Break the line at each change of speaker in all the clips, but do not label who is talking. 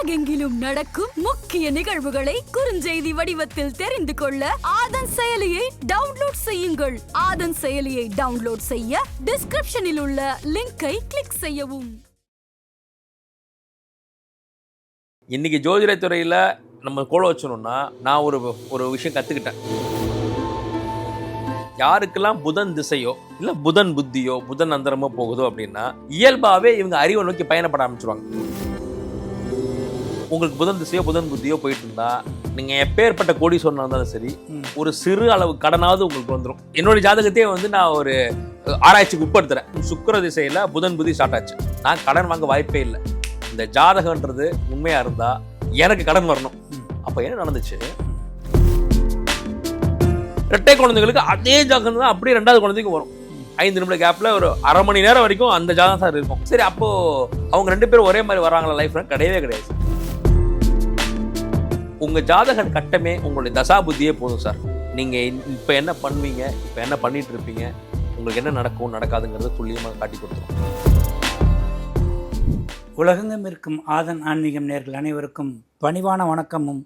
உலகெங்கிலும் நடக்கும் முக்கிய நிகழ்வுகளை குறுஞ்செய்தி வடிவத்தில் தெரிந்து கொள்ள ஆதன் செயலியை டவுன்லோட் செய்யுங்கள். ஆதன் செயலியை டவுன்லோட் செய்ய டிஸ்கிரிப்ஷனில் உள்ள லிங்கை கிளிக் செய்யவும்.
இன்னைக்கு ஜோதிடத்துறையில் நம்ம கோல வச்சணும்னா நான் ஒரு விஷயம் கற்றுக்கிட்டேன். யாருக்கெல்லாம் புதன் திசையோ இல்லை புதன் புத்தியோ புதன் அந்தரமோ போகுதோ அப்படின்னா இயல்பாகவே இவங்க அறிவை நோக்கி பயணப்பட ஆரம்பிச்சிருவாங்க. உங்களுக்கு புதன் திசையோ புதன் புத்தியோ போயிட்டு இருந்தா நீங்கள் எப்பேற்பட்ட கோடீஸ்வரனாக இருந்தாலும் சரி, ஒரு சிறு அளவு கடனாவது உங்களுக்கு வந்துடும். என்னுடைய ஜாதகத்தையே நான் ஒரு ஆராய்ச்சிக்கு உட்படுத்துறேன். சுக்கிர திசையில் புதன் புத்தி ஸ்டார்ட் ஆச்சு. நான் கடன் வாங்க வாய்ப்பே இல்லை. இந்த ஜாதகன்றது உண்மையாக இருந்தால் எனக்கு கடன் வரணும். அப்போ என்ன நடந்துச்சு, இரட்டை குழந்தைகளுக்கு அதே ஜாதகம் தான் அப்படியே ரெண்டாவது குழந்தைக்கு வரும். 5 நிமிட கேப்ல ஒரு அரை மணி நேரம் வரைக்கும் அந்த ஜாதகம் சார் இருக்கும். சரி, அப்போ அவங்க 2 பேரும் ஒரே மாதிரி வராங்களா லைஃப்ல? கிடையவே கிடையாது. உங்க ஜாதக கட்டமே உங்களுடைய தசா புத்தியே போதும் சார். நீங்க இப்ப என்ன பண்ணுவீங்க, இப்ப என்ன பண்ணிட்டு இருப்பீங்க, உங்களுக்கு என்ன நடக்கும் நடக்காதுங்கிறத துல்லியமாக காட்டி கொடுத்துரும்.
உலகெங்கும் இருக்கும் ஆதன் ஆன்மீகம் நேயர்கள் அனைவருக்கும் பணிவான வணக்கமும்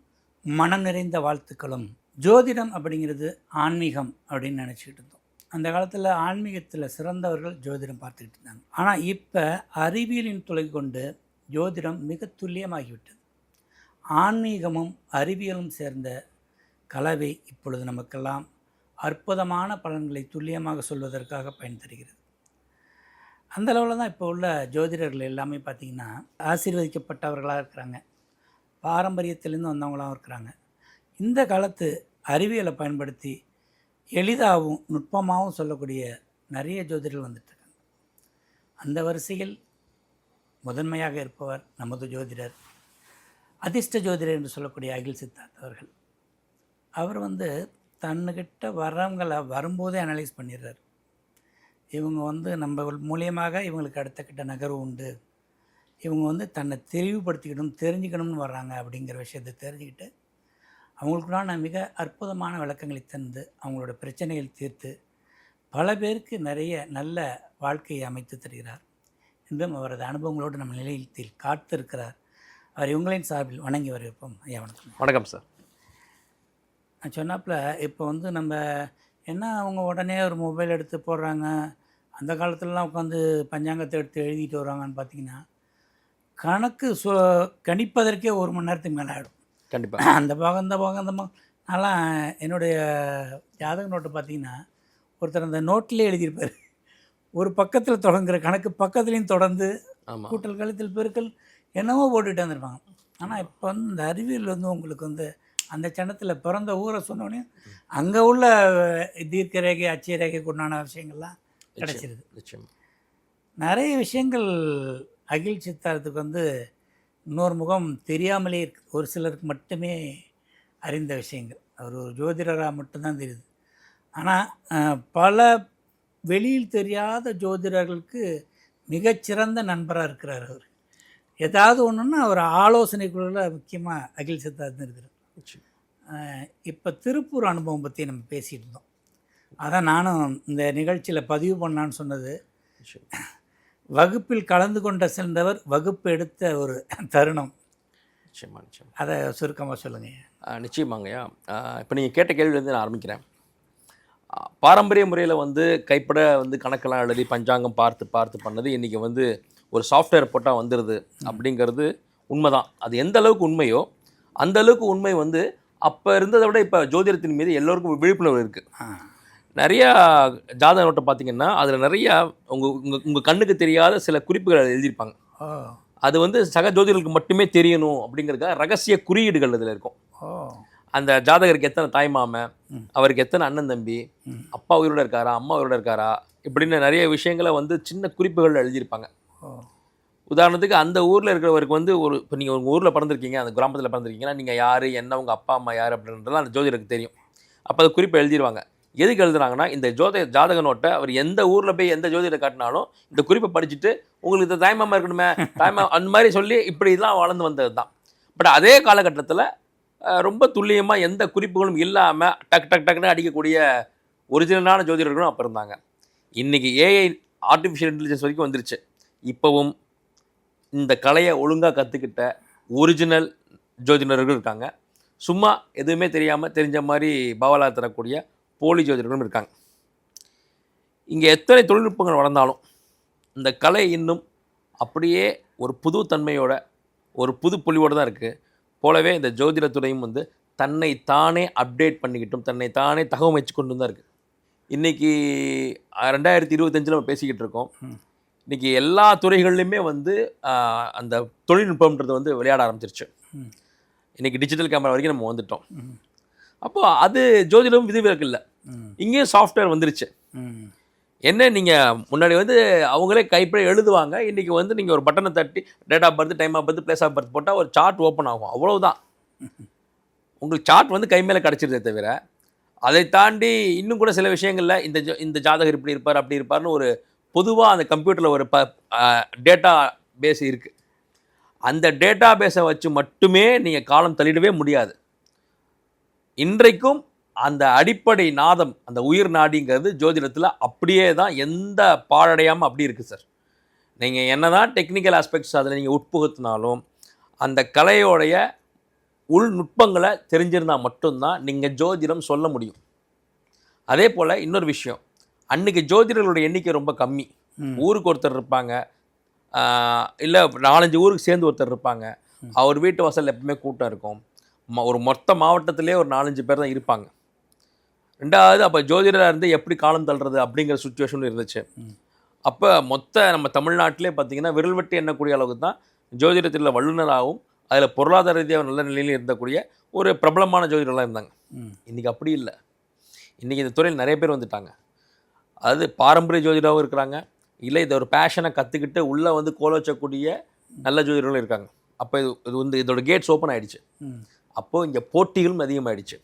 மனம் நிறைந்த வாழ்த்துக்களும். ஜோதிடம் அப்படிங்கிறது ஆன்மீகம் அப்படின்னு நினச்சிக்கிட்டு இருந்தோம். அந்த காலத்தில் ஆன்மீகத்தில் சிறந்தவர்கள் ஜோதிடம் பார்த்துக்கிட்டு இருந்தாங்க. ஆனால் இப்போ அறிவியலின் துளை கொண்டு ஜோதிடம் மிக துல்லியமாகிவிட்டது. ஆன்மீகமும் அறிவியலும் சேர்ந்த கலவை இப்பொழுது நமக்கெல்லாம் அற்புதமான பலன்களை துல்லியமாக சொல்வதற்காக பயன் தருகிறது. அந்த அளவில் தான் இப்போ உள்ள ஜோதிடர்கள் எல்லாமே பார்த்திங்கன்னா ஆசீர்வதிக்கப்பட்டவர்களாக இருக்கிறாங்க, பாரம்பரியத்திலேருந்து வந்தவங்களாகவும் இருக்கிறாங்க. இந்த காலத்து அறிவியலை பயன்படுத்தி எளிதாகவும் நுட்பமாகவும் சொல்லக்கூடிய நிறைய ஜோதிடர்கள் வந்துட்டுருக்காங்க. அந்த வரிசையில் முதன்மையாக இருப்பவர் நமது ஜோதிடர், அதிர்ஷ்ட ஜோதிடர் என்று சொல்லக்கூடிய அகில் சித்தார்த் அவர்கள். அவர் தன்னுக்கிட்ட வரவங்களை வரும்போதே அனலைஸ் பண்ணிடுறார். இவங்க நம்ம மூலியமாக இவங்களுக்கு அடுத்த கிட்ட நகர்வு உண்டு, இவங்க தன்னை தெளிவுபடுத்திக்கணும் தெரிஞ்சுக்கணும்னு வர்றாங்க அப்படிங்கிற விஷயத்தை தெரிஞ்சுக்கிட்டு அவங்களுக்குள்ளான மிக அற்புதமான விளக்கங்களை தந்து அவங்களோட பிரச்சனைகள் தீர்த்து பல பேருக்கு நிறைய நல்ல வாழ்க்கையை அமைத்து தருகிறார். என்றும் அவரது அனுபவங்களோடு நம்ம நிலையத்தில் காத்திருக்கிறார். அவர் இவங்களின் சார்பில் வணங்கி வரவேற்போம். ஐயா வணக்கம்.
வணக்கம் சார்.
நான் சொன்னாப்புல இப்போ நம்ம என்ன அவங்க உடனே ஒரு மொபைல் எடுத்து போடுறாங்க. அந்த காலத்துலலாம் உட்காந்து பஞ்சாங்கத்தை எடுத்து எழுதிட்டு வராங்கன்னு பார்த்தீங்கன்னா கணக்கு கணிப்பதற்கே 1 மணி நேரத்துக்கு மேலே ஆகிடும்.
கண்டிப்பாக
அந்த பாகம் இந்த பாகம் இந்த பாகம். நான்லாம் என்னுடைய ஜாதக நோட்டு பார்த்திங்கன்னா ஒருத்தர் அந்த நோட்டிலே எழுதியிருப்பார். ஒரு பக்கத்தில் தொடங்குற கணக்கு பக்கத்துலேயும் தொடர்ந்து கூட்டல் கழித்தல் பெருக்கல் என்னவோ போட்டுகிட்டே வந்துருப்பாங்க. ஆனால் இப்போ இந்த அறிவியல் உங்களுக்கு அந்த சனத்தில் பிறந்த ஊரை சொன்னோடனே அங்கே உள்ள தீர்க்க ரேகை அச்சய ரேகைக்கு உண்டான விஷயங்கள்லாம் கிடச்சிருது. நிறைய விஷயங்கள் அகில் சித்தார்த்துக்கு இன்னொரு முகம் தெரியாமலே இருக்குது. ஒரு சிலருக்கு மட்டுமே அறிந்த விஷயங்கள். அவர் ஒரு ஜோதிடராக மட்டும்தான் தெரியுது. ஆனால் பல வெளியில் தெரியாத ஜோதிடர்களுக்கு மிகச்சிறந்த நண்பராக இருக்கிறார். அவர் ஏதாவது ஒன்றுன்னா அவர் ஆலோசனைக்குள்ள முக்கியமாக அகில் சித்தார்த்து இருக்கிறார். இப்போ திருப்பூர் அனுபவம் பற்றி நம்ம பேசிகிட்டு இருந்தோம். அதான் நானும் இந்த நிகழ்ச்சியில் பதிவு பண்ணான்னு சொன்னது. வகுப்பில் கலந்து கொண்ட சென்றவர் வகுப்பு எடுத்த ஒரு தருணம்.
நிச்சயமாக
அதை சுருக்கமாக சொல்லுங்கள்.
நிச்சயமாங்கய்யா. இப்போ நீங்கள் கேட்ட கேள்வியிலேருந்து நான் ஆரம்பிக்கிறேன். பாரம்பரிய முறையில் கைப்பட கணக்கெல்லாம் எழுதி பஞ்சாங்கம் பார்த்து பண்ணது இன்றைக்கி ஒரு சாஃப்ட்வேர் போட்டால் வந்துடுது அப்படிங்கிறது உண்மைதான். அது எந்த அளவுக்கு உண்மையோ அந்த அளவுக்கு உண்மை அப்போ இருந்ததை விட இப்போ ஜோதிடத்தின் மீது எல்லோருக்கும் விழிப்புணர்வு இருக்குது. நிறையா ஜாதக நோட்டை பார்த்தீங்கன்னா அதில் நிறையா உங்கள் கண்ணுக்கு தெரியாத சில குறிப்புகள் எழுதியிருப்பாங்க. அது சக ஜோதிடர்களுக்கு மட்டுமே தெரியணும் அப்படிங்கிறதுக்காக ரகசிய குறியீடுகள் இதில் இருக்கும். அந்த ஜாதகருக்கு எத்தனை தாய்மாமன், அவருக்கு எத்தனை அண்ணன் தம்பி, அப்பா உயிரோட இருக்காரா, அம்மா உயிரோட இருக்காரா, இப்படின்னு நிறைய விஷயங்களை சின்ன குறிப்புகள் எழுதியிருப்பாங்க. உதாரணத்துக்கு அந்த ஊரில் இருக்கிறவருக்கு ஒரு இப்போ நீங்கள் உங்கள் ஊரில் பிறந்திருக்கீங்க, அந்த கிராமத்தில் பிறந்திருக்கீங்கன்னா நீங்கள் யார், என்ன உங்கள் அப்பா அம்மா யார் அப்படின்றதுலாம் அந்த ஜோதிடருக்கு தெரியும். அப்போ அது குறிப்பை எழுதிடுவாங்க. எதுக்கு எழுதுறாங்கன்னா, இந்த ஜாதக நோட்டை அவர் எந்த ஊரில் போய் எந்த ஜோதிடரை காட்டினாலும் இந்த குறிப்பை படிச்சுட்டு உங்களுக்கு இந்த தாய்மாமா இருக்கணுமே, அந்த மாதிரி சொல்லி இப்படிலாம் வளர்ந்து வந்தது தான். பட் அதே காலகட்டத்தில் ரொம்ப துல்லியமாக எந்த குறிப்புகளும் இல்லாமல் டக்குன்னு அடிக்கக்கூடிய ஒரிஜினலான ஜோதிடர்களும் அப்போ இருந்தாங்க. இன்றைக்கி ஏஐ ஆர்டிஃபிஷியல் இன்டெலிஜென்ஸ் வரைக்கும் வந்துருச்சு. இப்போவும் இந்த கலையை ஒழுங்காக கற்றுக்கிட்ட ஒரிஜினல் ஜோதிடர்கள் இருக்காங்க, சும்மா எதுவுமே தெரியாமல் தெரிஞ்ச மாதிரி பவலா தரக்கூடிய போலி ஜோதிடர்களும் இருக்காங்க. இங்கே எத்தனை தொழில்நுட்பங்கள் வளர்ந்தாலும் இந்த கலை இன்னும் அப்படியே ஒரு புது தன்மையோட ஒரு புது பொலிவோடு தான் இருக்குது. போலவே இந்த ஜோதிடத்துறையும் வந்து தன்னை தானே அப்டேட் பண்ணிக்கிட்டும் தன்னை தானே தகவமைச்சு கொண்டு தான் இருக்குது. இன்றைக்கி 2025 நம்ம பேசிக்கிட்டு இருக்கோம். இன்றைக்கி எல்லா துறைகள்லையுமே வந்து அந்த தொழில்நுட்பம்ன்றது வந்து விளையாட ஆரம்பிச்சிருச்சு. இன்றைக்கி டிஜிட்டல் கேமரா வரைக்கும் நம்ம வந்துட்டோம். அப்போது அது ஜோதிடம் விதிவிலக்கு இல்லை, இங்கேயும் சாஃப்ட்வேர் வந்துருச்சு. என்ன நீங்கள் முன்னாடி வந்து அவங்களே கைப்பட எழுதுவாங்க, இன்றைக்கி வந்து நீங்கள் ஒரு பட்டனை தட்டி date of birth, time of birth, place of birth போட்டால் ஒரு சார்ட் ஓப்பன் ஆகும், அவ்வளவுதான். உங்களுக்கு சார்ட் வந்து கை மேலே கிடச்சிருதே தவிர அதை தாண்டி இன்னும் கூட சில விஷயங்களில் இந்த ஜாதகர் இப்படி இருப்பார் அப்படி இருப்பார்னு ஒரு பொதுவாக அந்த கம்ப்யூட்டரில் ஒரு டேட்டா பேஸ் இருக்குது. அந்த டேட்டா பேஸை வச்சு மட்டுமே நீங்கள் காலம் தள்ளிடவே முடியாது. இன்றைக்கும் அந்த அடிப்படை நாதம், அந்த உயிர் நாடிங்கிறது ஜோதிடத்தில் அப்படியே தான், எந்த பாழடையாமல் அப்படி இருக்குது சார். நீங்கள் என்ன தான் டெக்னிக்கல் ஆஸ்பெக்ட்ஸ் அதில் நீங்கள் உட்புகுத்தினாலும் அந்த கலையோடைய உள்நுட்பங்களை தெரிஞ்சிருந்தால் மட்டும்தான் நீங்கள் ஜோதிடம் சொல்ல முடியும். அதே போல் இன்னொரு விஷயம், அன்றைக்கி ஜோதிடர்களுடைய எண்ணிக்கை ரொம்ப கம்மி. ஊருக்கு ஒருத்தர் இருப்பாங்க, இல்லை 4-5 ஊருக்கு சேர்ந்து ஒருத்தர் இருப்பாங்க. அவர் வீட்டு வாசல் எப்பவுமே கூட்டம் இருக்கும். ஒரு மொத்த மாவட்டத்திலே ஒரு 4-5 பேர் தான் இருப்பாங்க. ரெண்டாவது, அப்போ ஜோதிடராக இருந்து எப்படி காலம் தள்ளுறது அப்படிங்கிற சுச்சுவேஷனும் இருந்துச்சு. அப்போ மொத்த நம்ம தமிழ்நாட்டிலே பார்த்திங்கன்னா விரல் வெட்டி எண்ணக்கூடிய அளவுக்கு தான் ஜோதிடத்தில் வல்லுநராகவும் அதில் பொருளாதார ரீதியாக நல்ல நிலையில் இருந்தக்கூடிய ஒரு பிரபலமான ஜோதிடர்களாக இருந்தாங்க. இன்றைக்கி அப்படி இல்லை. இன்றைக்கி இந்த துறையில் நிறைய பேர் வந்துட்டாங்க. அதாவது பாரம்பரிய ஜோதிடராகவும் இருக்கிறாங்க, இல்லை இதை ஒரு பேஷனை கற்றுக்கிட்டு உள்ளே வந்து கோல வச்சக்கூடிய நல்ல ஜோதிடர்களும் இருக்காங்க. அப்போ இது வந்து இதோட கேட்ஸ் ஓப்பன் ஆகிடுச்சு. அப்போது இங்கே போட்டிகளும் அதிகமாகிடுச்சு.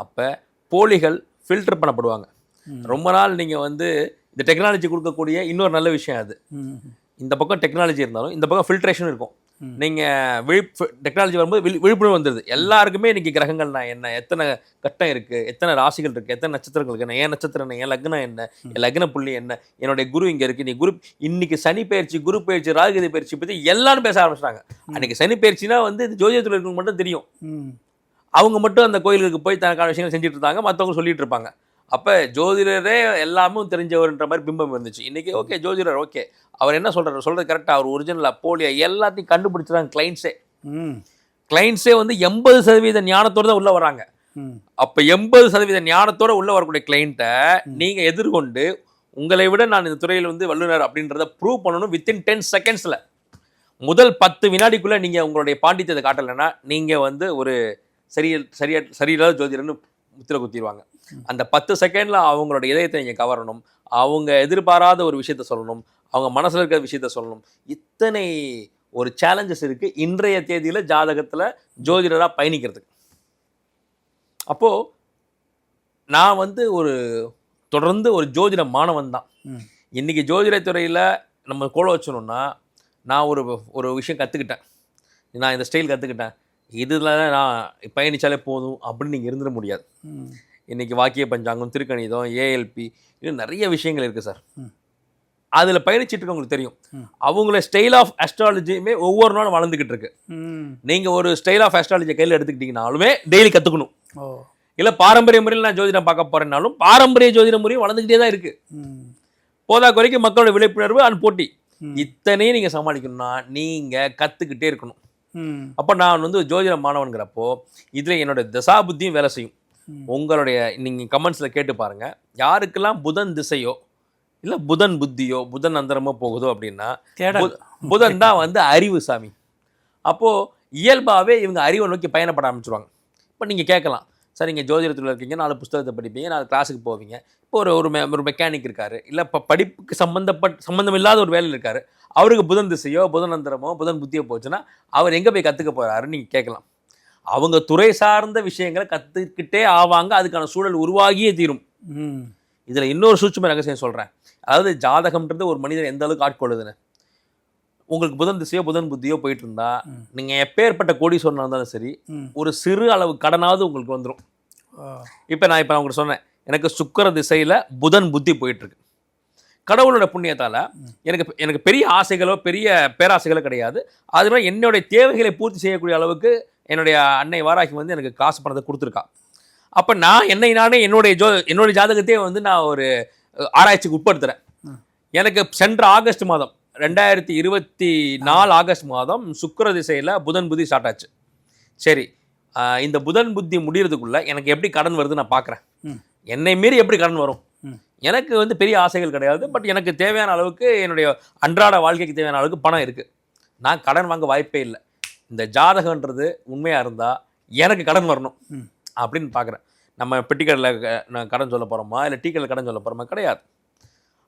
அப்போ போலிகள் ஃபில்டர் பண்ணப்படுவாங்க. ரொம்ப நாள் நீங்கள் வந்து இந்த டெக்னாலஜி கொடுக்கக்கூடிய இன்னொரு நல்ல விஷயம் அது. இந்த பக்கம் டெக்னாலஜி இருந்தாலும் இந்த பக்கம் ஃபில்ட்ரேஷன் இருக்கும். நீங்கள் டெக்னாலஜி வரும்போது விழிப்புணர்வு வந்துடுது எல்லாருக்குமே. இன்றைக்கி கிரகங்கள்னா என்ன, எத்தனை கட்டம் இருக்குது, எத்தனை ராசிகள் இருக்குது, எத்தனை நட்சத்திரங்கள் இருக்குது, என் நட்சத்திரம் என்ன, என் லக்னம் என்ன, என் லக்ன புள்ளி என்ன, என்னுடைய குரு இங்கே இருக்குது, நீ குரு இன்றைக்கி சனி பயிற்சி, குரு பயிற்சி, ராகுகதி பயிற்சி பற்றி எல்லாரும் பேச ஆரம்பிச்சிட்டாங்க. அன்றைக்கி சனி பயிற்சினா வந்து இது ஜோதிடத்தில் இருக்கவங்க மட்டும் தெரியும். அவங்க மட்டும் அந்த கோயிலுக்கு போய் தனக்கான விஷயங்கள் செஞ்சுட்டு இருந்தாங்க, மற்றவங்க சொல்லிட்டு இருப்பாங்க. அப்போ ஜோதிடரே எல்லாமும் தெரிஞ்சவர்ன்ற மாதிரி பிம்பம் இருந்துச்சு. இன்றைக்கி ஓகே ஜோதிடர் ஓகே, அவர் என்ன சொல்கிறது கரெக்டாக, அவர் ஒரிஜினல் போலியா எல்லாத்தையும் கண்டுபிடிச்சிடாங்க கிளைண்ட்ஸே வந்து 80% ஞானத்தோடு தான் உள்ளே வராங்க. அப்போ 80% ஞானத்தோடு உள்ளே வரக்கூடிய கிளைண்ட்டை நீங்கள் எதிர்கொண்டு உங்களை விட நான் இந்த துறையில் வந்து வல்லுநர் அப்படின்றத ப்ரூவ் பண்ணணும். வித்தின் 10 செகண்ட்ஸில் முதல் 10 வினாடிக்குள்ளே நீங்கள் உங்களுடைய பாண்டித்யத்தை காட்டலைன்னா நீங்கள் வந்து ஒரு சரியில்லாத ஜோதிடர்னு முத்திரை குத்திடுவாங்க. அந்த 10 செகண்டில் அவங்களோட இதயத்தை நீங்கள் கவரணும், அவங்க எதிர்பாராத ஒரு விஷயத்த சொல்லணும், அவங்க மனசில் இருக்கிற விஷயத்த சொல்லணும். இத்தனை ஒரு சேலஞ்சஸ் இருக்குது இன்றைய தேதியில் ஜாதகத்தில் ஜோதிடராக பயணிக்கிறதுக்கு. அப்போது நான் வந்து தொடர்ந்து ஒரு ஜோதிட மாணவன் தான். இன்றைக்கி ஜோதிடத்துறையில் நம்ம கோல வச்சணும்னா நான் ஒரு விஷயம் கற்றுக்கிட்டேன், நான் இந்த ஸ்டைல் கற்றுக்கிட்டேன், இதில் நான் பயணித்தாலே போதும் அப்படின்னு நீங்கள் இருந்துட முடியாது. இன்றைக்கி வாக்கிய பஞ்சாங்கம், திருக்கணிதம், ஏஎல்பி, இன்னும் நிறைய விஷயங்கள் இருக்குது சார். அதில் பயணிச்சுட்டு இருக்கவங்களுக்கு தெரியும். அவங்கள ஸ்டைல் ஆஃப் அஸ்ட்ராலஜியுமே ஒவ்வொரு நாளும் வளர்ந்துக்கிட்டு இருக்கு. நீங்கள் ஒரு ஸ்டைல் ஆஃப் அஸ்ட்ராலஜியை கையில் எடுத்துக்கிட்டிங்கனாலுமே டெய்லி கற்றுக்கணும். இல்லை பாரம்பரிய முறையில் நான் ஜோதிடம் பார்க்க போகிறேன்னாலும் பாரம்பரிய ஜோதிட முறையும் வளர்ந்துக்கிட்டே தான் இருக்குது. போதா குறைக்கும் மக்களோட விழிப்புணர்வு அண்ட் போட்டி, இத்தனையும் நீங்கள் சமாளிக்கணும்னா நீங்கள் கற்றுக்கிட்டே இருக்கணும். அப்போ நான் வந்து ஜோதிட மாணவன்கிறப்போ இதில் என்னோடய தசாபுத்தியும் வேலை செய்யும். உங்களுடைய நீங்கள் கமெண்ட்ஸில் கேட்டு பாருங்கள், யாருக்கெல்லாம் புதன் திசையோ இல்லை புதன் புத்தியோ புதன் அந்தரமோ போகுதோ அப்படின்னா புதன் தான் வந்து அறிவு சாமி. அப்போது இயல்பாகவே இவங்க அறிவை நோக்கி பயணப்பட ஆரம்பிச்சிருவாங்க. இப்போ நீங்கள் கேட்கலாம், சார் நீங்கள் ஜோதிடத்தில் இருக்கீங்க, 4 புத்தகத்தை படிப்பீங்க, 4 கிளாஸுக்கு போவீங்க, இப்போ ஒரு மெக்கானிக் இருக்கார், இல்லை இப்போ படிப்புக்கு சம்மந்தம் இல்லாத ஒரு வேலையில் இருக்கார், அவருக்கு புதன் திசையோ புதன் அந்தரமோ புதன் புத்தியோ போச்சுன்னா அவர் எங்கே போய் கற்றுக்க போகிறாருன்னு நீங்கள் கேட்கலாம். அவங்க துறை சார்ந்த விஷயங்களை கற்றுக்கிட்டே ஆவாங்க, அதுக்கான சூழல் உருவாகியே தீரும். இதில் இன்னொரு சூட்சும ரகசியம் சொல்கிறேன். அதாவது ஜாதகம்ன்றது ஒரு மனிதன் எந்த அளவுக்கு ஆட்கொள்ளுதுன்னு, உங்களுக்கு புதன் திசையோ புதன் புத்தியோ போயிட்டு இருந்தா நீங்கள் எப்பேற்பட்ட கோடீஸ்வரனாக இருந்தாலும் சரி, ஒரு சிறு அளவு கடனாவது உங்களுக்கு வந்துடும். இப்போ நான் உங்களுக்கு சொன்னேன், எனக்கு சுக்கிர திசையில் புதன் புத்தி போயிட்டுருக்கு, கடவுளோட புண்ணியத்தால் எனக்கு பெரிய ஆசைகளோ பெரிய பேராசைகளோ கிடையாது. அதுமாதிரி என்னுடைய தேவைகளை பூர்த்தி செய்யக்கூடிய அளவுக்கு என்னுடைய அன்னை வாராகி வந்து எனக்கு காசு பணத்தை கொடுத்துருக்கா. அப்போ நான் நானே என்னுடைய ஜாதகத்தையே வந்து நான் ஒரு ஆராய்ச்சிக்கு உட்படுத்துகிறேன். எனக்கு சென்ற ஆகஸ்ட் மாதம் 2024 ஆகஸ்ட் மாதம் சுக்கிர திசையில் புதன் புத்தி ஸ்டார்ட் ஆச்சு. சரி, இந்த புதன் புத்தி முடியறதுக்குள்ள எனக்கு எப்படி கடன் வருது நான் பார்க்குறேன். என்னை மீறி எப்படி கடன் வரும்? எனக்கு வந்து பெரிய ஆசைகள் கிடையாது. பட் எனக்கு தேவையான அளவுக்கு என்னுடைய அன்றாட வாழ்க்கைக்கு தேவையான அளவுக்கு பணம் இருக்குது. நான் கடன் வாங்க வாய்ப்பே இல்லை. இந்த ஜாதகன்றது உண்மையாக இருந்தால் எனக்கு கடன் வரணும் அப்படின்னு பார்க்குறேன். நம்ம பெட்டிக்கடையில் கடன் சொல்ல போகிறோமா இல்லை டீக்கடையில் கடன் சொல்ல போகிறோமா? கிடையாது.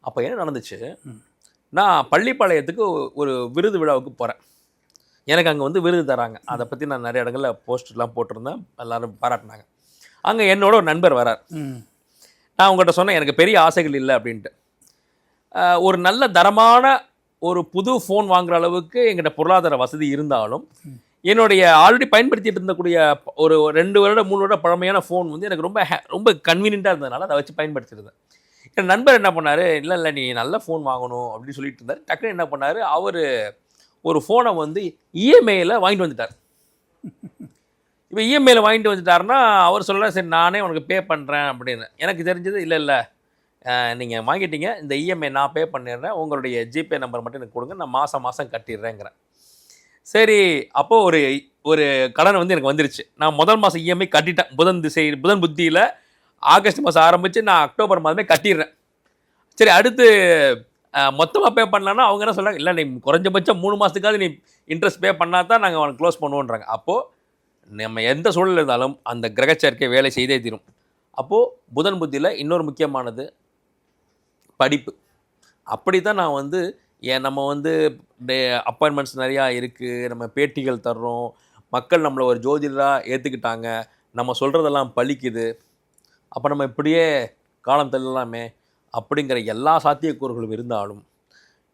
அப்போ என்ன நடந்துச்சு, நான் பள்ளிப்பாளையத்துக்கு ஒரு விருது விழாவுக்கு போகிறேன். எனக்கு அங்கே வந்து விருது தராங்க. அதை பற்றி நான் நிறைய இடங்களில் போஸ்டர்லாம் போட்டிருந்தேன், எல்லோரும் பாராட்டினாங்க. அங்கே என்னோட ஒரு நண்பர் வரார். நான் உங்கள்கிட்ட சொன்னேன் எனக்கு பெரிய ஆசைகள் இல்லை அப்படின்ட்டு. ஒரு நல்ல தரமான ஒரு புது ஃபோன் வாங்குகிற அளவுக்கு எங்கிட்ட பொருளாதார வசதி இருந்தாலும் என்னுடைய ஆல்ரெடி பயன்படுத்திட்டு இருந்தக்கூடிய ஒரு 2 வருடம் 3 வருடம் பழமையான ஃபோன் வந்து எனக்கு ரொம்ப கன்வீனியண்ட்டாக இருந்ததுனால அதை வச்சு பயன்படுத்திருந்தேன். என் நண்பர் என்ன பண்ணார், இல்லை நீ நல்ல ஃபோன் வாங்கணும் அப்படின்னு சொல்லிட்டு இருந்தார். டக்குன்னு என்ன பண்ணார், அவர் ஒரு ஃபோனை வந்து இஎம்ஐயில் வாங்கிட்டு வந்துட்டார். இப்போ இஎம்ஐயில் வாங்கிட்டு வந்துட்டாருன்னா அவர் சொல்ல, சரி நானே உனக்கு பே பண்ணுறேன் அப்படின்னு. எனக்கு தெரிஞ்சது இல்லை நீங்கள் வாங்கிட்டீங்க, இந்த இஎம்ஐ நான் பே பண்ணிடுறேன், உங்களுடைய ஜிபே நம்பர் மட்டும் எனக்கு கொடுங்க, நான் மாதம் கட்டிடுறேங்கிறேன். சரி, அப்போது ஒரு கடன் வந்து எனக்கு வந்துருச்சு. நான் முதல் மாதம் இஎம்ஐ கட்டிட்டேன். புதன் புத்தியில் ஆகஸ்ட் மாதம் ஆரம்பித்து நான் அக்டோபர் மாதமே கட்டிடுறேன். சரி, அடுத்து மொத்தமாக பே பண்ணலான்னா அவங்க என்ன சொல்கிறாங்க, இல்லை நீ குறைஞ்சபட்சம் 3 மாதத்துக்காவது நீ இன்ட்ரெஸ்ட் பே பண்ணால் தான் நாங்கள் அவனுக்கு க்ளோஸ் பண்ணுவோன்றாங்க. அப்போது நம்ம எந்த சூழல் இருந்தாலும் அந்த கிரகச்சேர்க்கை வேலை செய்தே தீரும். அப்போது புதன் புத்தியில் இன்னொரு முக்கியமானது படிப்பு. அப்படி தான் நான் வந்து நம்ம வந்து அப்பாயின்மெண்ட்ஸ் நிறையா இருக்குது, நம்ம பேட்டிகள் தர்றோம், மக்கள் நம்மளை ஒரு ஜோதிடராக ஏற்றுக்கிட்டாங்க, நம்ம சொல்கிறதெல்லாம் பலிக்குது, அப்போ நம்ம இப்படியே காலம் தள்ளலாமே அப்படிங்கிற எல்லா சாத்தியக்கூறுகளும் இருந்தாலும்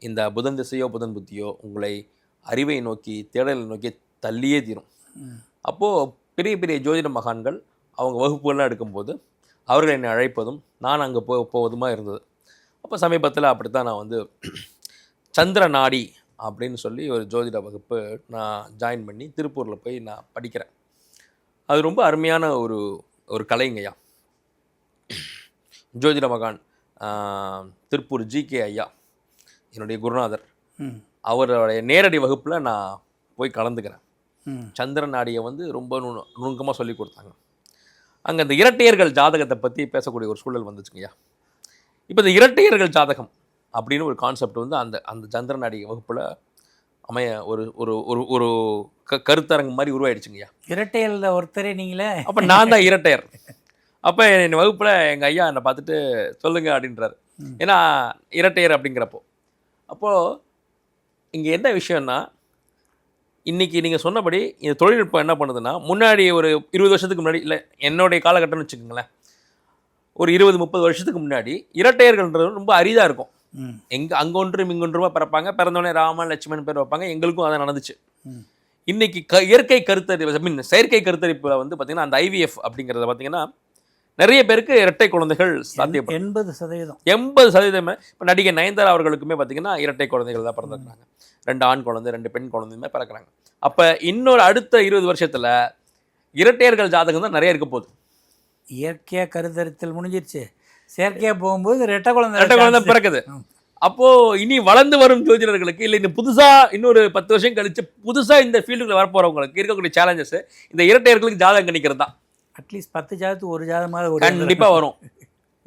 இந்த புதன் திசையோ புதன் புத்தியோ உங்களை அறிவை நோக்கி தேடலை நோக்கி தள்ளியே தீரும். அப்போது பெரிய பெரிய ஜோதிட மகான்கள் அவங்க வகுப்புகள்லாம் எடுக்கும்போது அவர்கள் என்னை அழைப்பதும் நான் அங்கே போவதுமா இருந்தது. அப்போ சமீபத்தில் அப்படித்தான் நான் வந்து சந்திர நாடி அப்படின்னு சொல்லி ஒரு ஜோதிட வகுப்பு நான் ஜாயின் பண்ணி திருப்பூரில் போய் நான் படிக்கிறேன். அது ரொம்ப அருமையான ஒரு கலைங்கய்யா. ஜோதிட மகான் திருப்பூர் ஜிகே ஐயா என்னுடைய குருநாதர், அவருடைய நேரடி வகுப்பில் நான் போய் கலந்துக்கிறேன். சந்திர நாடியை வந்து ரொம்ப நுணுக்கமாக சொல்லி கொடுத்தாங்க. அங்கே இந்த இரட்டையர்கள் ஜாதகத்தை பற்றி பேசக்கூடிய ஒரு சூழல் வந்துச்சுங்கய்யா. இப்போ இந்த இரட்டையர்கள் ஜாதகம் அப்படின்னு ஒரு கான்செப்ட் வந்து அந்த சந்திர நாடி வகுப்பில் அமைய ஒரு கருத்தரங்கு மாதிரி உருவாயிடுச்சுங்கய்யா.
இரட்டையரில் ஒருத்தரே நீங்களே? அப்போ
நான் தான் இரட்டையர். அப்போ என் வகுப்பில் எங்கள் ஐயா என்னை பார்த்துட்டு சொல்லுங்க அப்படின்றாரு. ஏன்னா இரட்டையர் அப்படிங்கிறப்போ. அப்போது இங்கே என்ன விஷயம்னா, இன்றைக்கி நீங்கள் சொன்னபடி இந்த தொழில்நுட்பம் என்ன பண்ணுதுன்னா, முன்னாடி ஒரு 20 வருஷத்துக்கு முன்னாடி, இல்லை என்னுடைய காலகட்டம்னு வச்சுக்கோங்களேன், ஒரு 20-30 வருஷத்துக்கு முன்னாடி இரட்டையர்கள்ன்றது ரொம்ப அரிதாக இருக்கும். அங்கே ஒன்றும் இங்கொன்றுமா பிறப்பாங்க, பிறந்தோடனே ராமன் லட்சுமணன் பேர் வைப்பாங்க. எங்களுக்கும் அதை நடந்துச்சு. இன்றைக்கி இயற்கை கருத்தரிப்பு செயற்கை கருத்தரிப்பில் வந்து பார்த்திங்கன்னா அந்த IVF அப்படிங்கிறத பார்த்திங்கன்னா நிறைய பேருக்கு இரட்டை குழந்தைகள் சாத்தியப்படும். 80%. இப்போ நடிகை நயன்தாரா அவர்களுக்குமே பார்த்திங்கன்னா இரட்டை குழந்தைகள் தான் பிறந்திருக்காங்க. 2 ஆண் குழந்தை 2 பெண் குழந்தையுமே பிறக்கிறாங்க. அப்போ இன்னொரு அடுத்த 20 வருஷத்தில் இரட்டையர்கள் ஜாதகம் தான் நிறைய இருக்க போகுது.
இயற்கையாக கருத்தரித்தல் முடிஞ்சிருச்சு, செயற்கையாக போகும்போது ரெட்டை குழந்தை
பிறக்குது. அப்போது இனி வளர்ந்து வரும் ஜோதிடர்களுக்கு, இல்லை இந்த புதுசாக இன்னொரு 10 வருஷம் கழித்து புதுசாக இந்த ஃபீல்டுக்குள்ள வரப்போகிறவங்களுக்கு இருக்கக்கூடிய சேலஞ்சஸ் இந்த இரட்டையர்களுக்கு ஜாதகம் கணிக்கிறது தான்.
அட்லீஸ்ட் 10 ஜாதகத்துக்கு ஒரு ஜாதகமாக
கண்டிப்பாக வரும்.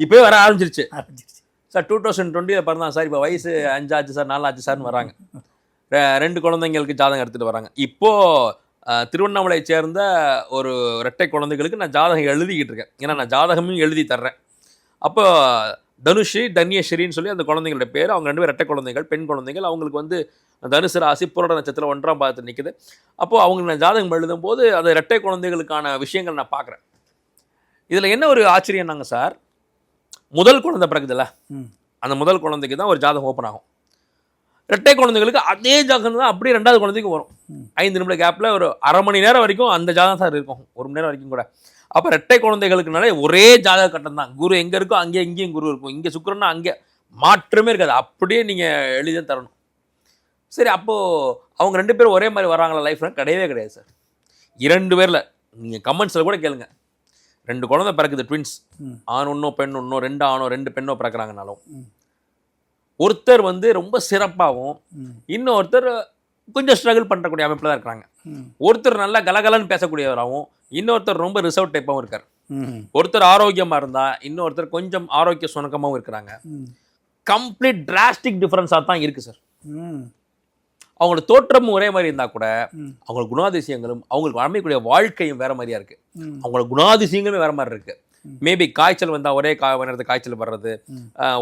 இப்போவே வர ஆரம்பிச்சிருச்சு சார். 2020 பிறந்தான் சார், இப்போ வயசு 5 ஆச்சு சார், 4 ஆச்சு சார்னு வராங்க. 2 குழந்தைங்களுக்கு ஜாதகம் எடுத்துகிட்டு வராங்க. இப்போது திருவண்ணாமலையை சேர்ந்த ஒரு இரட்டை குழந்தைகளுக்கு நான் ஜாதகம் எழுதிக்கிட்டு இருக்கேன். ஏன்னா நான் ஜாதகமும் எழுதி தர்றேன். அப்போ தனுஷி தன்யஸ்ரீன்னு சொல்லி அந்த குழந்தைங்களோட பேர், அவங்க 2 பேர் இரட்டை குழந்தைகள், பெண் குழந்தைகள். அவங்களுக்கு வந்து தனுசு ராசி புரட நட்சத்திரம் 1ஆம் பாதத்தில் நிற்குது. அப்போது அவங்களுக்கு நான் ஜாதகம் எழுதும்போது அந்த இரட்டை குழந்தைகளுக்கான விஷயங்கள் நான் பார்க்குறேன். இதில் என்ன ஒரு ஆச்சரியம்னாங்க சார், முதல் குழந்தை பிறகுதில்ல, அந்த முதல் குழந்தைக்கு தான் ஒரு ஜாதகம் ஓப்பன் ஆகும். இரட்டை குழந்தைகளுக்கு அதே ஜாதகம் தான் அப்படியே 2வது குழந்தைக்கு வரும். 5 நிமிட கேப்பில் ஒரு அரை மணி நேரம் வரைக்கும் அந்த ஜாதகம் சார் இருக்கும், 1 மணி நேரம் வரைக்கும் கூட. அப்போ இரட்டை குழந்தைகளுக்குனாலே ஒரே ஜாதக கட்டம் தான். குரு எங்கே இருக்கோ அங்கே இங்கேயும் குரு இருக்கும், இங்கே சுக்கிரன்னா அங்கே மாற்றமே இருக்காது, அப்படியே நீங்கள் எழுதி தான் தரணும். சரி, அப்போது அவங்க 2 பேரும் ஒரே மாதிரி வராங்களா லைஃப்பில்? கிடையவே கிடையாது சார். 2 பேரில் நீங்கள் கமெண்ட்ஸில் கூட கேளுங்க, 2 குழந்தை பிறக்குது, ட்வின்ஸ், ஆண் ஒன்றோ பெண் ஒன்றோ, 2 ஆணோ 2 பெண்ணோ பிறக்கிறாங்கனாலும் ஒருத்தர் வந்து ரொம்ப சிறப்பாகவும் இன்னொருத்தர் கொஞ்சம் ஸ்ட்ரகிள் பண்ணுறக்கூடிய அமைப்பில் தான் இருக்கிறாங்க. ஒருத்தர் நல்லா கலகலன்னு பேசக்கூடியவராகவும் இன்னொருத்தர் ரொம்ப ரிசர்வ் டைப்பாகவும் இருக்கார். ஒருத்தர் ஆரோக்கியமாக இருந்தால் இன்னொருத்தர் கொஞ்சம் ஆரோக்கிய சுணக்கமாகவும் இருக்கிறாங்க. கம்ப்ளீட் டிராஸ்டிக் டிஃப்ரென்ஸாக தான் இருக்குது சார். அவங்களோட தோற்றமும் ஒரே மாதிரி இருந்தால் கூட அவங்களோட குணாதிசயங்களும் அவங்களுக்கு அமைக்கக்கூடிய வாழ்க்கையும் வேறு மாதிரியா இருக்குது. அவங்களோட குணாதிசயங்களும் வேறு மாதிரி இருக்குது. மேபி காய்ச்சல் வந்தால் ஒரே நேரத்தில் காய்ச்சல் வர்றது,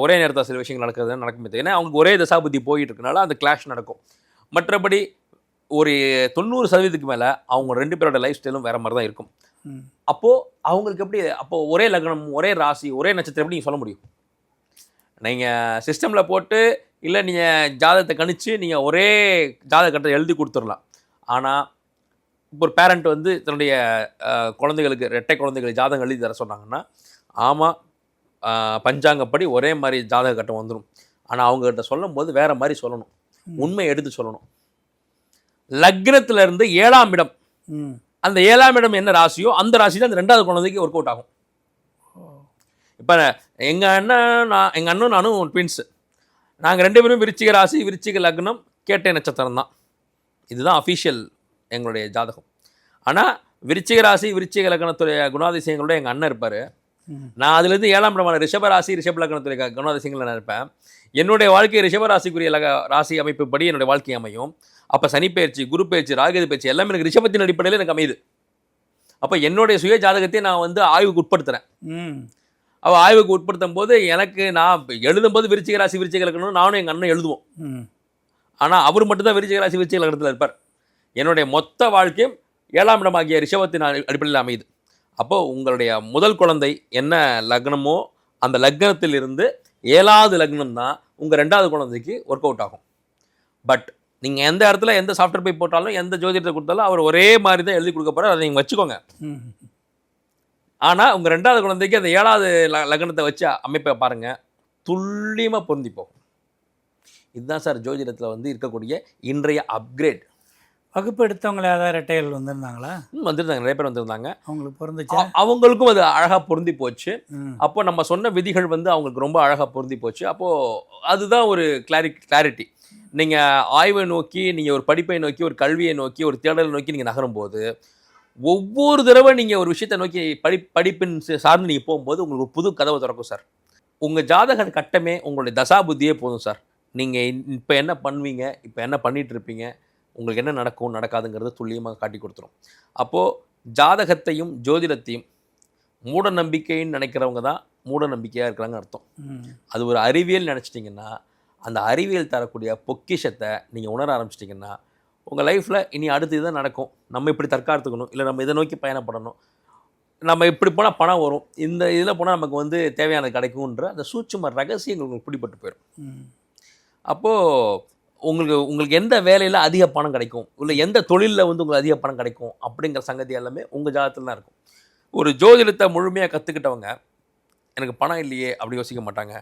ஒரே நேரத்தில் சில விஷயங்கள் நடக்குமே. ஏன்னா அவங்களுக்கு ஒரே தசாபுத்தி போயிட்டு இருக்கனால அந்த கிளாஷ் நடக்கும். மற்றபடி ஒரு 90% மேலே அவங்க 2 பேரோட லைஃப் ஸ்டைலும் வேறு மாதிரி தான் இருக்கும். அப்போது அவங்களுக்கு எப்படி அப்போது ஒரே லக்னம், ஒரே ராசி, ஒரே நட்சத்திரம் எப்படி நீங்கள் சொல்ல முடியும்? நீங்கள் சிஸ்டமில் போட்டு இல்லை நீங்கள் ஜாதகத்தை கணிச்சு நீங்கள் ஒரே ஜாதகத்தை எழுதி கொடுத்துடலாம். ஆனால் இப்போ ஒரு பேரண்ட் வந்து தன்னுடைய குழந்தைகளுக்கு, ரெட்டை குழந்தைகளுக்கு ஜாதகம் எழுதி தர சொன்னாங்கன்னா, ஆமாம் பஞ்சாங்கப்படி ஒரே மாதிரி ஜாதக கட்டம் வந்துடும். ஆனால் அவங்ககிட்ட சொல்லும் போது வேறு மாதிரி சொல்லணும், உண்மையை எடுத்து சொல்லணும். லக்னத்தில் இருந்து 7ஆம் இடம், அந்த 7ஆம் இடம் என்ன ராசியோ அந்த ராசி தான் அந்த 2வது குழந்தைக்கு ஒர்க் அவுட் ஆகும். இப்போ எங்கள் அண்ணன் நானும் ட்வின்ஸு, நாங்கள் 2 பேரும் விருச்சிக ராசி, விருச்சிக லக்னம், கேட்டை நட்சத்திரம் தான். இதுதான் அஃபீஷியல் எங்களுடைய ஜாதகம். ஆனால் விருச்சிக ராசி, விருச்சிக லக்னத்துடைய குணாதிசயங்களோட எங்கள் அண்ணன் இருப்பார். நான் அதுலேருந்து 7ஆம் இடமான ரிஷப ராசி, ரிஷப லக்னத்துடைய குணாதிசயங்கள் நான் இருப்பேன். என்னுடைய வாழ்க்கை ரிஷபராசிக்குரிய ராசி அமைப்பு படி என்னுடைய வாழ்க்கை அமையும். அப்போ சனிப்பெயர்ச்சி, குரு பயிற்சி, ராகு பயிற்சி எல்லாமே எனக்கு ரிஷபத்தின் அடிப்படையில் எனக்கு அமையுது. அப்போ என்னுடைய சுய ஜாதகத்தை நான் வந்து ஆய்வுக்கு உட்படுத்துகிறேன். அவள் ஆய்வுக்கு உட்படுத்தும் போது எனக்கு நான் எழுதும்போது விருச்சிக ராசி, விருச்சிக லக்னம் நானும் எங்கள் அண்ணன் எழுதுவோம். ஆனால் அவர் மட்டும்தான் விருச்சிக ராசி, விருச்சிக லக்னத்தில் இருப்பார். என்னுடைய மொத்த வாழ்க்கையும் 7ஆம் இடமாகிய ரிஷபத்தின் அடிப்படையில் அமையுது. அப்போது உங்களுடைய முதல் குழந்தை என்ன லக்னமோ அந்த லக்னத்திலிருந்து 7வது லக்னம் தான் உங்கள் 2வது குழந்தைக்கு ஒர்க் அவுட் ஆகும். பட் நீங்கள் எந்த இடத்துல எந்த சாஃப்ட்வேர் போய் போட்டாலும், எந்த ஜோதிடத்தை கொடுத்தாலும் அவர் ஒரே மாதிரி தான் எழுதி கொடுக்க போகிறார். அதை நீங்கள் வச்சுக்கோங்க. ஆனால் உங்கள் 2வது குழந்தைக்கு அந்த 7வது லக்னத்தை வச்சு அமைப்பை பாருங்கள், துல்லியமாக பொருந்தி போகும். இதுதான் சார் ஜோதிடத்தில் வந்து இருக்கக்கூடிய இன்றைய அப்கிரேட்.
வகுப்பு எடுத்தவங்கள ஏதாவது ரெட்டைகள் வந்திருந்தாங்களா?
வந்திருந்தாங்க, நிறைய பேர் வந்திருந்தாங்க.
அவங்களுக்கு பொருந்துச்சு,
அவங்களுக்கும் அது அழகாக பொருந்தி போச்சு. அப்போ நம்ம சொன்ன விதிகள் வந்து அவங்களுக்கு ரொம்ப அழகாக பொருந்தி போச்சு. அப்போது அதுதான் ஒரு கிளாரிட்டி. நீங்கள் ஆய்வை நோக்கி, நீங்கள் ஒரு படிப்பை நோக்கி, ஒரு கல்வியை நோக்கி, ஒரு தேடலை நோக்கி நீங்கள் நகரும்போது ஒவ்வொரு தடவை நீங்கள் ஒரு விஷயத்தை நோக்கி படிப்பின் சார்ந்து நீங்கள் போகும்போது உங்களுக்கு ஒரு புது கதவை திறக்கும் சார். உங்கள் ஜாதக கட்டமே உங்களுடைய தசாபுத்தியே போதும் சார். நீங்கள் இப்போ என்ன பண்ணுவீங்க, இப்போ என்ன பண்ணிகிட்டு இருப்பீங்க, உங்களுக்கு என்ன நடக்கும் நடக்காதுங்கிறத துல்லியமாக காட்டி கொடுத்துரும். அப்போது ஜாதகத்தையும் ஜோதிடத்தையும் மூட நம்பிக்கைன்னு நினைக்கிறவங்க தான் மூட நம்பிக்கையாக இருக்கிறாங்கன்னு அர்த்தம். அது ஒரு அறிவியல் நினச்சிட்டிங்கன்னா, அந்த அறிவியல் தரக்கூடிய பொக்கிஷத்தை நீங்கள் உணர ஆரம்பிச்சிட்டிங்கன்னா, உங்கள் லைஃப்பில் இனி அடுத்து இதுதான் நடக்கும், நம்ம இப்படி தற்காத்துக்கணும், இல்லை நம்ம இதை நோக்கி பயணப்படணும், நம்ம இப்படி போனால் பணம் வரும், இந்த இதில் போனால் நமக்கு வந்து தேவையானது கிடைக்கும்ன்ற அந்த சூட்சும ரகசியங்கள் உங்களுக்கு பிடிபட்டு போயிடும். அப்போது உங்களுக்கு எந்த வேலையில் அதிக பணம் கிடைக்கும், இல்லை எந்த தொழிலில் வந்து உங்களுக்கு அதிக பணம் கிடைக்கும் அப்படிங்கிற சங்கதி எல்லாமே உங்கள் ஜாதகத்தில் தான் இருக்கும். ஒரு ஜோதிடத்தை முழுமையாக கற்றுக்கிட்டவங்க எனக்கு பணம் இல்லையே அப்படி யோசிக்க மாட்டாங்க,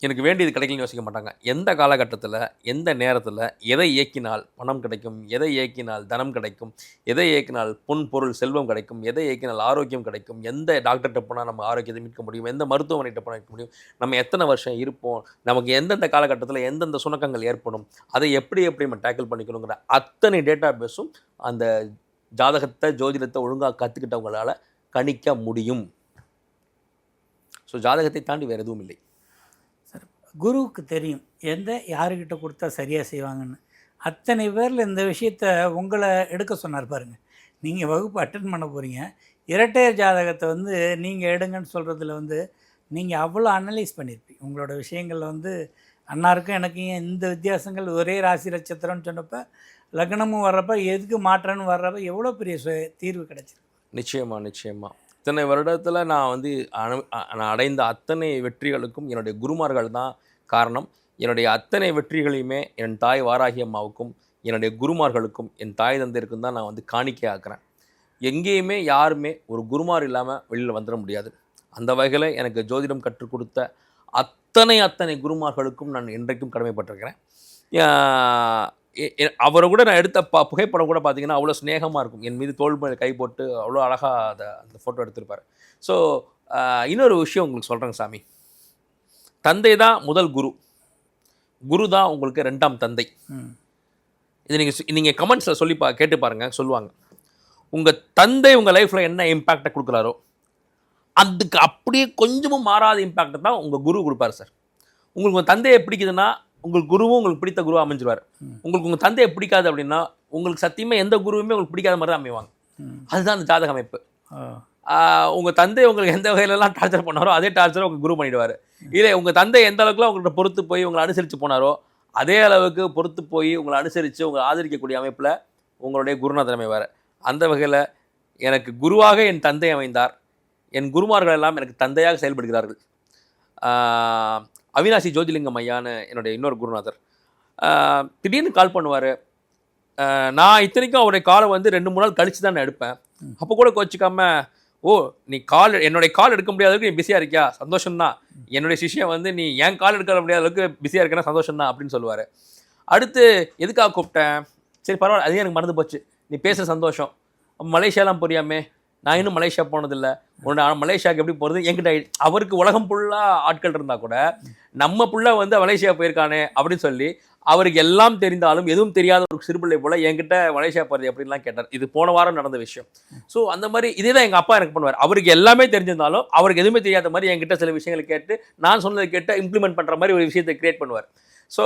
எனக்கு வேண்டியது கிடைக்கலன்னு யோசிக்க மாட்டாங்க. எந்த காலகட்டத்தில், எந்த நேரத்தில் எதை இயக்கினால் பணம் கிடைக்கும், எதை இயக்கினால் தனம் கிடைக்கும், எதை இயக்கினால் பொன் பொருள் செல்வம் கிடைக்கும், எதை இயக்கினால் ஆரோக்கியம் கிடைக்கும், எந்த டாக்டர்கிட்ட போனால் நம்ம ஆரோக்கியத்தை மீட்க முடியும், எந்த மருத்துவமனைகிட்ட போனால் மீட்க முடியும், நம்ம எத்தனை வருஷம் இருப்போம், நமக்கு எந்தெந்த காலகட்டத்தில் எந்தெந்த சுணக்கங்கள் ஏற்படும், அதை எப்படி நம்ம டேக்கிள் பண்ணிக்கணுங்கிற அத்தனை டேட்டா பேஸும் அந்த ஜாதகத்தை ஜோதிடத்தை ஒழுங்காக கற்றுக்கிட்டவங்களால் கணிக்க முடியும். ஸோ ஜாதகத்தை தாண்டி வேறு எதுவும் இல்லை.
குருவுக்கு தெரியும் யாருக்கிட்ட கொடுத்தா சரியாக செய்வாங்கன்னு. அத்தனை பேரில் இந்த விஷயத்தை உங்களை எடுக்க சொன்னார் பாருங்கள். நீங்கள் வகுப்பு அட்டன் பண்ண போகிறீங்க, இரட்டையர் ஜாதகத்தை வந்து நீங்கள் எடுங்கன்னு சொல்கிறதுல வந்து நீங்கள் அவ்வளோ அனலைஸ் பண்ணியிருப்பீங்க. உங்களோட விஷயங்களில் வந்து அண்ணாருக்கும் எனக்கும் இந்த வித்தியாசங்கள், ஒரே ராசி நட்சத்திரம்னு சொன்னப்போ லக்னமும் வர்றப்ப எதுக்கு மாற்றன்னு வர்றப்ப எவ்வளோ பெரிய தீர்வு கிடைச்சிருக்கு.
நிச்சயமாக இத்தனை வருடத்தில் நான் வந்து நான் அடைந்த அத்தனை வெற்றிகளுக்கும் என்னுடைய குருமார்கள் தான் காரணம். என்னுடைய அத்தனை வெற்றிகளையுமே என் தாய் வாராகி அம்மாவுக்கும் என்னுடைய குருமார்களுக்கும் என் தாய் தந்தையருக்கும் தான் நான் வந்து காணிக்கை ஆக்குறேன். எங்கேயுமே யாருமே ஒரு குருமார் இல்லாமல் வெளியில் வந்துட முடியாது. அந்த வகையில் எனக்கு ஜோதிடம் கற்றுக் கொடுத்த அத்தனை குருமார்களுக்கும் நான் இன்றைக்கும் கடமைப்பட்டிருக்கிறேன். அவரை கூட நான் எடுத்த புகைப்படம் கூட பார்த்தீங்கன்னா அவ்வளோ ஸ்நேகமாக இருக்கும். என் மீது தோள் மேல் கை போட்டு அவ்வளோ அழகாக அந்த ஃபோட்டோ எடுத்திருப்பார். ஸோ இன்னொரு விஷயம் உங்களுக்கு சொல்கிறேங்க சாமி. தந்தை தான் முதல் குரு, குரு தான் உங்களுக்கு 2ஆம் தந்தை. இது நீங்கள் கமெண்ட்ஸில் சொல்லி கேட்டு பாருங்கள், சொல்லுவாங்க. உங்கள் தந்தை உங்கள் லைஃப்பில் என்ன இம்பேக்டை கொடுக்குறாரோ அதுக்கு அப்படியே கொஞ்சமும் மாறாத இம்பேக்டை தான் உங்கள் குரு கொடுப்பார் சார். உங்களுக்கு உங்கள் தந்தையை பிடிக்குதுன்னா உங்களுக்கு குருவும் உங்களுக்கு பிடித்த குருவாக அமைஞ்சிருவார். உங்களுக்கு உங்கள் தந்தையை பிடிக்காது அப்படின்னா உங்களுக்கு சத்தியமாக எந்த குருவுமே உங்களுக்கு பிடிக்காத மாதிரி தான் அமைவாங்க. அதுதான் அந்த ஜாதக அமைப்பு. உங்கள் தந்தை உங்களுக்கு எந்த வகையிலலாம் டார்ச்சர் பண்ணாரோ அதே டார்ச்சரை உங்கள் குரு பண்ணிவிடுவார். இல்லை உங்கள் தந்தை எந்த அளவுக்குலாம் உங்கள்கிட்ட பொறுத்து போய் உங்களை அனுசரித்து போனாரோ அதே அளவுக்கு பொறுத்து போய் உங்களை அனுசரித்து உங்களை ஆதரிக்கக்கூடிய அமைப்பில் உங்களுடைய குருநாதர் அமைவார். அந்த வகையில் எனக்கு குருவாக என் தந்தை அமைந்தார். என் குருமார்கள் எல்லாம் எனக்கு தந்தையாக செயல்படுகிறார்கள். அவினாசி ஜோதிலிங்கம் ஐயான்னு என்னுடைய இன்னொரு குருநாதர் திடீர்னு கால் பண்ணுவார். நான் இத்தனைக்கும் அவருடைய காலை 2-3 நாள் கழித்து தான் நான் எடுப்பேன். அப்போ கூட கோச்சிக்காம, ஓ நீ என்னுடைய கால் எடுக்க முடியாத அளவுக்கு நீ பிஸியாக இருக்கியா, சந்தோஷம்தான். என்னுடைய சிஷ்யன் நீ என் கால் எடுக்க முடியாத அளவுக்கு பிஸியாக இருக்கேன்னா சந்தோஷம்தான் அப்படின்னு சொல்லுவார். அடுத்து எதுக்காக கூப்பிட்டேன், சரி பரவாயில்ல அதே எனக்கு மறந்து போச்சு, நீ பேச சந்தோஷம். மலேசியாலாம் புரியாமே, நான் இன்னும் மலேசியா போனதில்லை, உன்னோட மலேசியாவுக்கு எப்படி போகிறது என்கிட்ட. அவருக்கு உலகம் ஃபுல்லாக ஆட்கள் இருந்தால் கூட நம்ம புள்ள மலேசியா போயிருக்கானே அப்படின்னு சொல்லி அவருக்கு எல்லாம் தெரிந்தாலும் எதுவும் தெரியாத ஒரு சிறுபிள்ளை போல் என்கிட்ட மலேசியா போகிறது எப்படின்லாம் கேட்டார். இது போன வாரம் நடந்த விஷயம். ஸோ அந்த மாதிரி இதே தான் எங்கள் அப்பா எனக்கு பண்ணுவார். அவருக்கு எல்லாமே தெரிஞ்சிருந்தாலும் அவருக்கு எதுவுமே தெரியாத மாதிரி என்கிட்ட சில விஷயங்களை கேட்டு நான் சொன்னதை கேட்டு இம்ப்ளிமெண்ட் பண்ணுற மாதிரி ஒரு விஷயத்தை கிரியேட் பண்ணுவார். ஸோ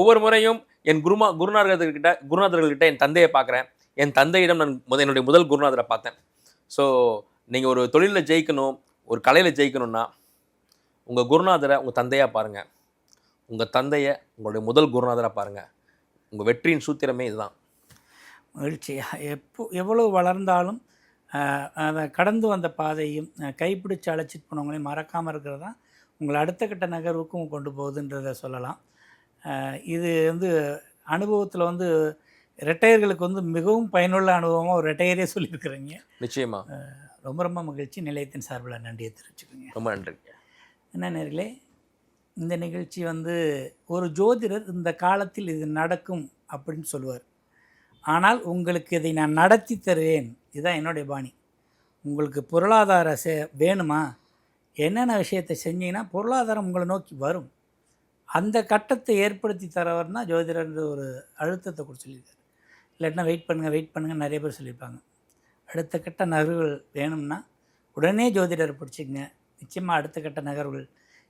ஒவ்வொரு முறையும் என் குருநாதர்கள்கிட்ட என் தந்தையை பார்க்குறேன். என் தந்தையிடம் நான் என்னுடைய முதல் குருநாதரை பார்த்தேன். ஸோ நீங்கள் ஒரு தொழிலில் ஜெயிக்கணும், ஒரு கலையில் ஜெயிக்கணும்னா உங்கள் குருநாதரை உங்கள் தந்தையாக பாருங்கள். உங்கள் தந்தையை உங்களுடைய முதல் குருநாதராக பாருங்கள். உங்கள் வெற்றியின் சூத்திரமே இதுதான்.
மகிழ்ச்சியாக எவ்வளோ வளர்ந்தாலும் அதை கடந்து வந்த பாதையும் கைப்பிடிச்சு அழைச்சிட்டு போனவங்களையும் மறக்காமல் இருக்கிறது தான் உங்களை அடுத்த கட்ட நகர்வுக்கும் கொண்டு போகுதுன்றதை சொல்லலாம். இது அனுபவத்தில் ரிட்டையர்களுக்கு மிகவும் பயனுள்ள அனுபவமாக ஒரு ரிட்டையரே சொல்லியிருக்கிறீங்க.
நிச்சயமாக
ரொம்ப ரொம்ப மகிழ்ச்சி. நிலையத்தின் சார்பில் நன்றியை தெரிவிச்சுக்கோங்க.
ரொம்ப நன்றி.
என்ன நேர்களே, இந்த நிகழ்ச்சி ஒரு ஜோதிடர் இந்த காலத்தில் இது நடக்கும் அப்படின்னு சொல்லுவார். ஆனால் உங்களுக்கு இதை நான் நடத்தி தருவேன், இதுதான் என்னுடைய பாணி. உங்களுக்கு பொருளாதார வேணுமா, என்னென்ன விஷயத்தை செஞ்சீங்கன்னா பொருளாதாரம் உங்களை நோக்கி வரும், அந்த கட்டத்தை ஏற்படுத்தி தரவர் தான் ஜோதிடர்ன்ற ஒரு அழுத்தத்தை கூட சொல்லியிருக்காரு. இல்லாட்டினா வெயிட் பண்ணுங்கள் நிறைய பேர் சொல்லியிருப்பாங்க. அடுத்த கட்ட நகர்வுகள் வேணும்னா உடனே ஜோதிடரை பிடிச்சிங்க. நிச்சயமாக அடுத்த கட்ட நகர்வுகள்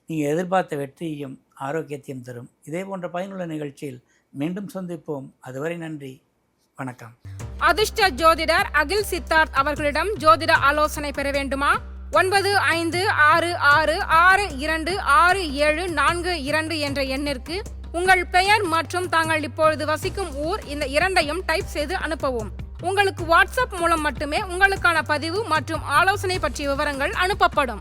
நீங்கள் எதிர்பார்த்த வெற்றியையும் ஆரோக்கியத்தையும் தரும். இதே போன்ற பயனுள்ள நிகழ்ச்சியில் மீண்டும் சந்திப்போம். அதுவரை நன்றி, வணக்கம்.
அதிர்ஷ்ட ஜோதிடர் அகில் சித்தார்த் அவர்களிடம் ஜோதிட ஆலோசனை பெற வேண்டுமா? 9566626742 என்ற எண்ணிற்கு உங்கள் பெயர் மற்றும் தாங்கள் இப்பொழுது வசிக்கும் ஊர் இந்த இரண்டையும் டைப் செய்து அனுப்பவும். உங்களுக்கு வாட்ஸ்அப் மூலம் மட்டுமே உங்களுக்கான பதிவு மற்றும் ஆலோசனை பற்றிய விவரங்கள் அனுப்பப்படும்.